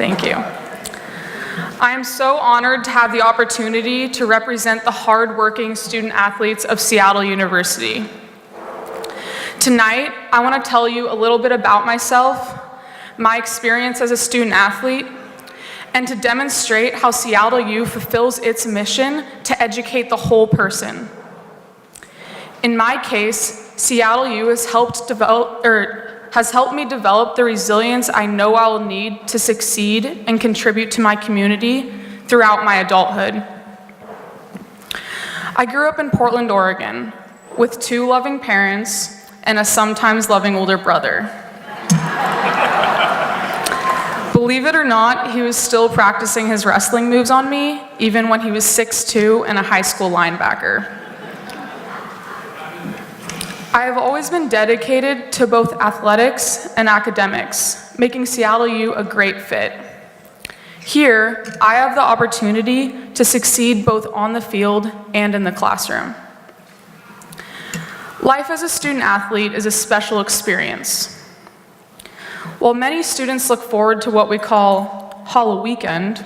Thank you. I am so honored to have the opportunity to represent the hardworking student athletes of Seattle University. Tonight, I want to tell you a little bit about myself, my experience as a student athlete, and to demonstrate how Seattle U fulfills its mission to educate the whole person. In my case, Seattle U has helped me develop the resilience I know I will need to succeed and contribute to my community throughout my adulthood. I grew up in Portland, Oregon, with 2 loving parents and a sometimes loving older brother. Believe it or not, he was still practicing his wrestling moves on me, even when he was 6'2" and a high school linebacker. I have always been dedicated to both athletics and academics, making Seattle U a great fit. Here, I have the opportunity to succeed both on the field and in the classroom. Life as a student athlete is a special experience. While many students look forward to what we call Hollow Weekend,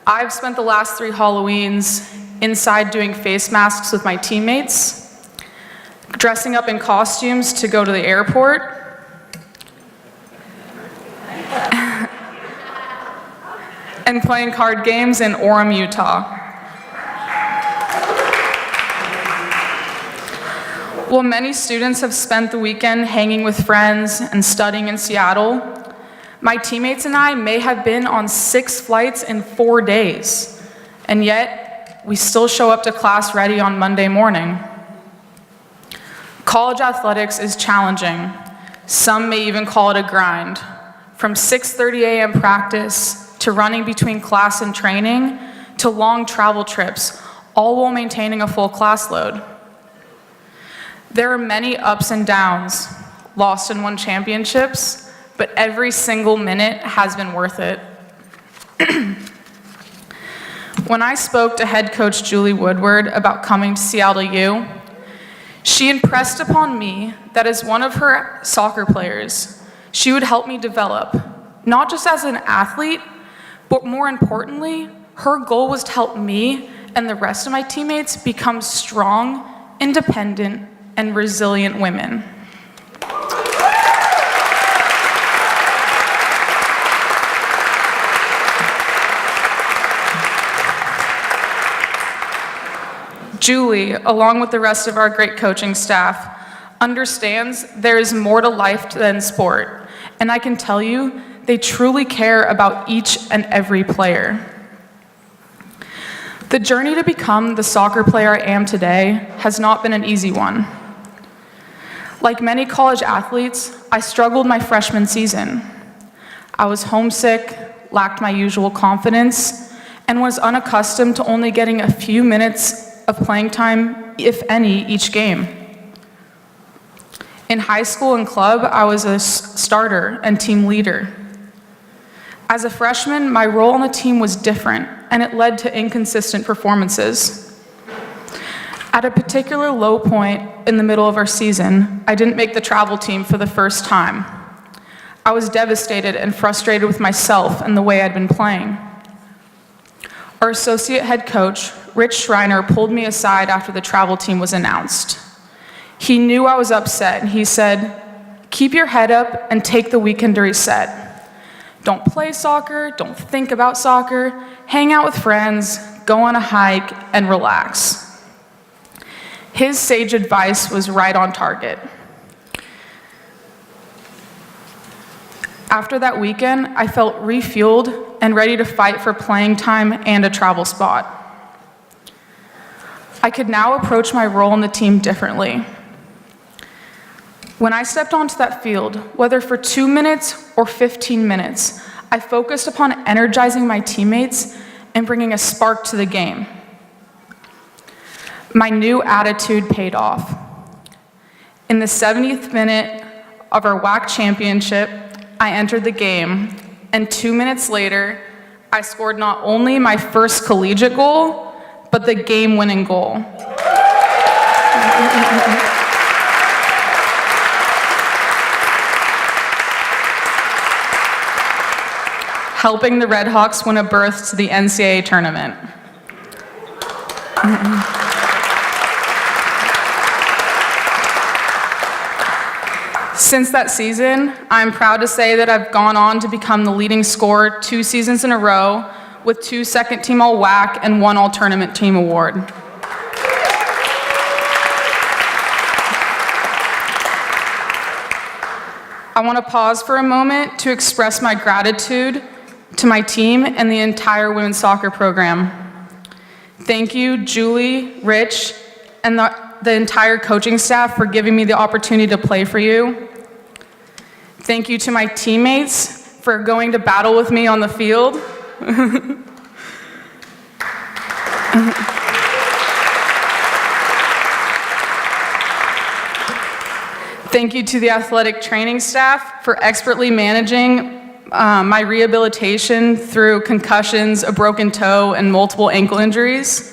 I've spent the last 3 Halloweens inside doing face masks with my teammates, dressing up in costumes to go to the airport, and playing card games in Orem, Utah. While many students have spent the weekend hanging with friends and studying in Seattle, my teammates and I may have been on 6 flights in 4 days, and yet we still show up to class ready on Monday morning. College athletics is challenging. Some may even call it a grind. From 6:30 a.m. practice, to running between class and training, to long travel trips, all while maintaining a full class load. There are many ups and downs, lost and won championships, but every single minute has been worth it. When I spoke to head coach Julie Woodward about coming to Seattle U, she impressed upon me that as one of her soccer players, she would help me develop, not just as an athlete, but more importantly, her goal was to help me and the rest of my teammates become strong, independent, and resilient women. Julie, along with the rest of our great coaching staff, understands there is more to life than sport, and I can tell you, they truly care about each and every player. The journey to become the soccer player I am today has not been an easy one. Like many college athletes, I struggled my freshman season. I was homesick, lacked my usual confidence, and was unaccustomed to only getting a few minutes of playing time, if any, each game. In high school and club, I was a starter and team leader. As a freshman, my role on the team was different, and it led to inconsistent performances. At a particular low point in the middle of our season, I didn't make the travel team for the first time. I was devastated and frustrated with myself and the way I'd been playing. Our associate head coach, Rich Schreiner, pulled me aside after the travel team was announced. He knew I was upset, and he said, "Keep your head up and take the weekend to reset. Don't play soccer, don't think about soccer, hang out with friends, go on a hike, and relax." His sage advice was right on target. After that weekend, I felt refueled and ready to fight for playing time and a travel spot. I could now approach my role on the team differently. When I stepped onto that field, whether for 2 minutes or 15 minutes, I focused upon energizing my teammates and bringing a spark to the game. My new attitude paid off. In the 70th minute of our WAC championship, I entered the game, and 2 minutes later, I scored not only my first collegiate goal, but the game-winning goal. helping the Red Hawks win a berth to the NCAA tournament. Since that season, I'm proud to say that I've gone on to become the leading scorer 2 seasons in a row with 2 second-team All-WAC and 1 All-Tournament Team award. I want to pause for a moment to express my gratitude to my team and the entire women's soccer program. Thank you, Julie, Rich, and the entire coaching staff for giving me the opportunity to play for you. Thank you to my teammates for going to battle with me on the field. Thank you to the athletic training staff for expertly managing my rehabilitation through concussions, a broken toe, and multiple ankle injuries.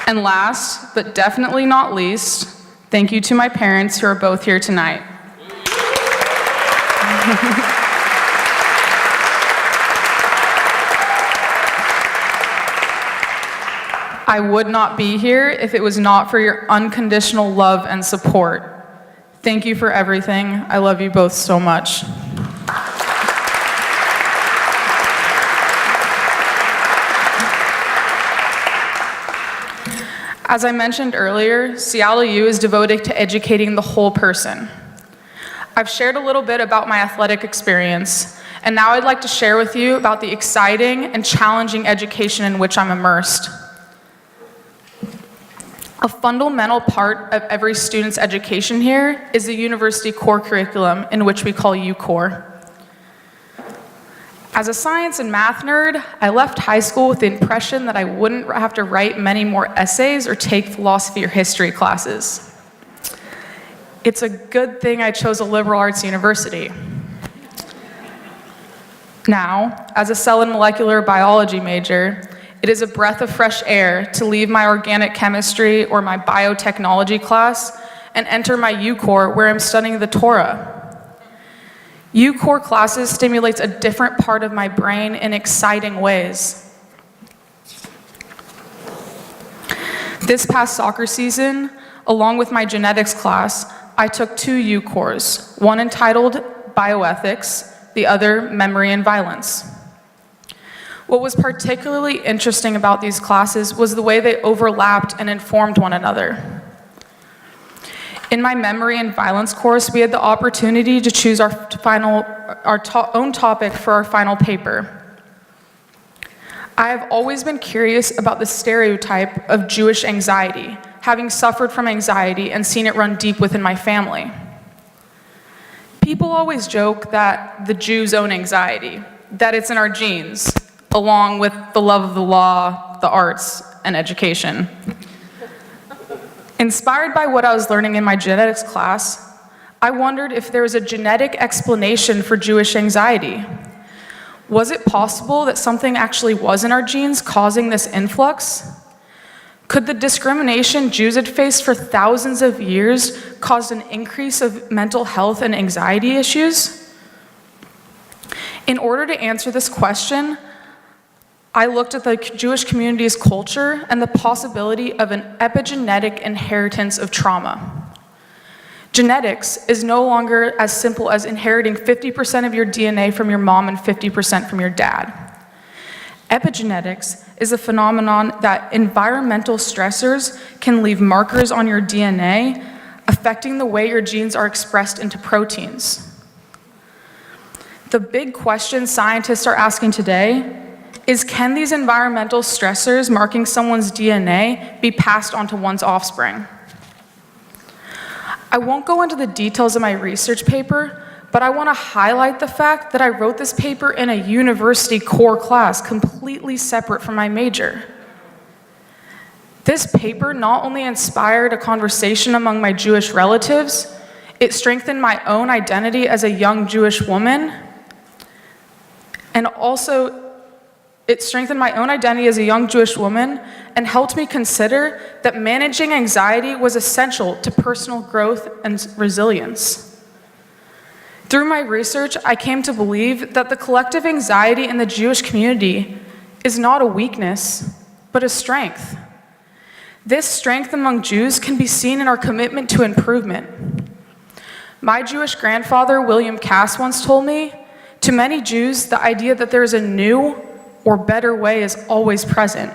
And last, but definitely not least, thank you to my parents who are both here tonight. I would not be here if it was not for your unconditional love and support. Thank you for everything. I love you both so much. As I mentioned earlier, Seattle U is devoted to educating the whole person. I've shared a little bit about my athletic experience, and now I'd like to share with you about the exciting and challenging education in which I'm immersed. A fundamental part of every student's education here is the university core curriculum, in which we call U-Core. As a science and math nerd, I left high school with the impression that I wouldn't have to write many more essays or take philosophy or history classes. It's a good thing I chose a liberal arts university. Now, as a cell and molecular biology major, it is a breath of fresh air to leave my organic chemistry or my biotechnology class and enter my U-Core, where I'm studying the Torah. U-Core classes stimulates a different part of my brain in exciting ways. This past soccer season, along with my genetics class, I took 2 U-Cores, one entitled Bioethics, the other Memory and Violence. What was particularly interesting about these classes was the way they overlapped and informed one another. In my Memory and Violence course, we had the opportunity to choose our own topic for our final paper. I have always been curious about the stereotype of Jewish anxiety, having suffered from anxiety and seen it run deep within my family. People always joke that the Jews own anxiety, that it's in our genes, along with the love of the law, the arts, and education. Inspired by what I was learning in my genetics class, I wondered if there was a genetic explanation for Jewish anxiety. Was it possible that something actually was in our genes causing this influx? Could the discrimination Jews had faced for thousands of years cause an increase of mental health and anxiety issues? In order to answer this question, I looked at the Jewish community's culture and the possibility of an epigenetic inheritance of trauma. Genetics is no longer as simple as inheriting 50% of your DNA from your mom and 50% from your dad. Epigenetics is a phenomenon that environmental stressors can leave markers on your DNA, affecting the way your genes are expressed into proteins. The big question scientists are asking today is, can these environmental stressors marking someone's DNA be passed on to one's offspring? I won't go into the details of my research paper, but I want to highlight the fact that I wrote this paper in a university core class completely separate from my major. This paper not only inspired a conversation among my Jewish relatives, it strengthened my own identity as a young Jewish woman, and also It strengthened my own identity as a young Jewish woman and helped me consider that managing anxiety was essential to personal growth and resilience. Through my research, I came to believe that the collective anxiety in the Jewish community is not a weakness, but a strength. This strength among Jews can be seen in our commitment to improvement. My Jewish grandfather, William Cass, once told me, to many Jews, the idea that there is a new or better way is always present.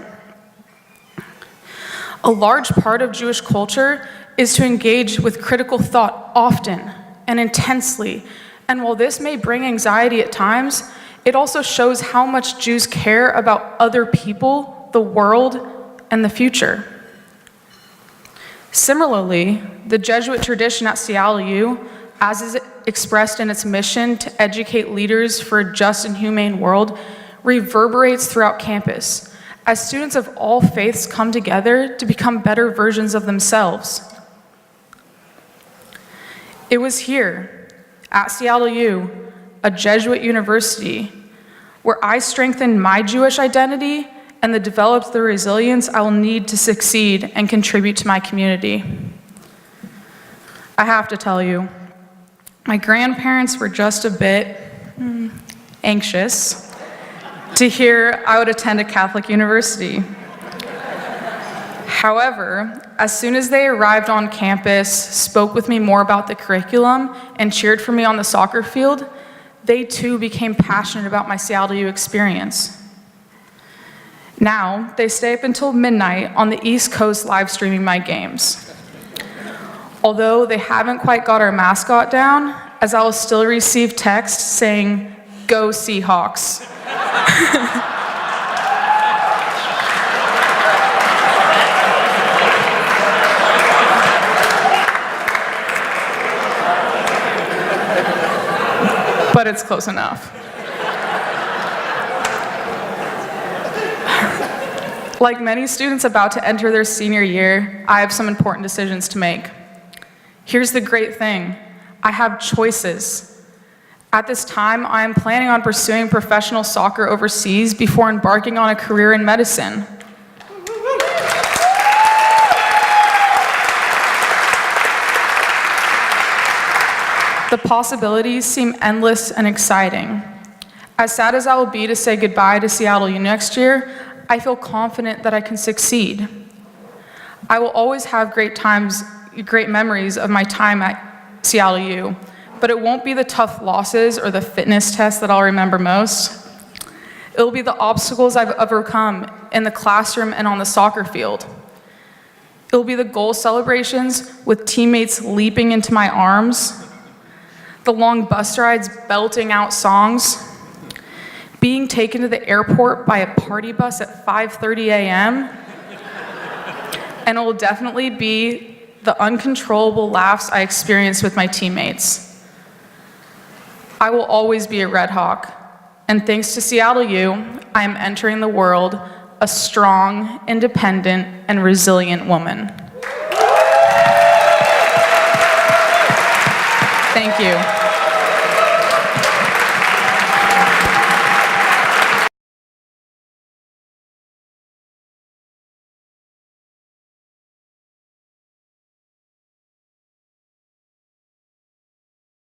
A large part of Jewish culture is to engage with critical thought often and intensely, and while this may bring anxiety at times, it also shows how much Jews care about other people, the world, and the future. Similarly, the Jesuit tradition at CLU, as is expressed in its mission to educate leaders for a just and humane world, reverberates throughout campus as students of all faiths come together to become better versions of themselves. It was here, at CLU, a Jesuit university, where I strengthened my Jewish identity and developed the resilience I will need to succeed and contribute to my community. I have to tell you, my grandparents were just a bit anxious to hear I would attend a Catholic university. However, as soon as they arrived on campus, spoke with me more about the curriculum, and cheered for me on the soccer field, they too became passionate about my CLU experience. Now, they stay up until midnight on the East Coast live streaming my games. Although they haven't quite got our mascot down, as I will still receive texts saying, "Go Seahawks." But it's close enough. Like many students about to enter their senior year, I have some important decisions to make. Here's the great thing. I have choices. At this time, I am planning on pursuing professional soccer overseas before embarking on a career in medicine. The possibilities seem endless and exciting. As sad as I will be to say goodbye to CLU next year, I feel confident that I can succeed. I will always have great memories of my time at CLU, but it won't be the tough losses or the fitness tests that I'll remember most. It will be the obstacles I've overcome in the classroom and on the soccer field. It will be the goal celebrations with teammates leaping into my arms, the long bus rides belting out songs, being taken to the airport by a party bus at 5:30 a.m., and it will definitely be the uncontrollable laughs I experience with my teammates. I will always be a Red Hawk, and thanks to CLU, I am entering the world a strong, independent, and resilient woman. Thank you.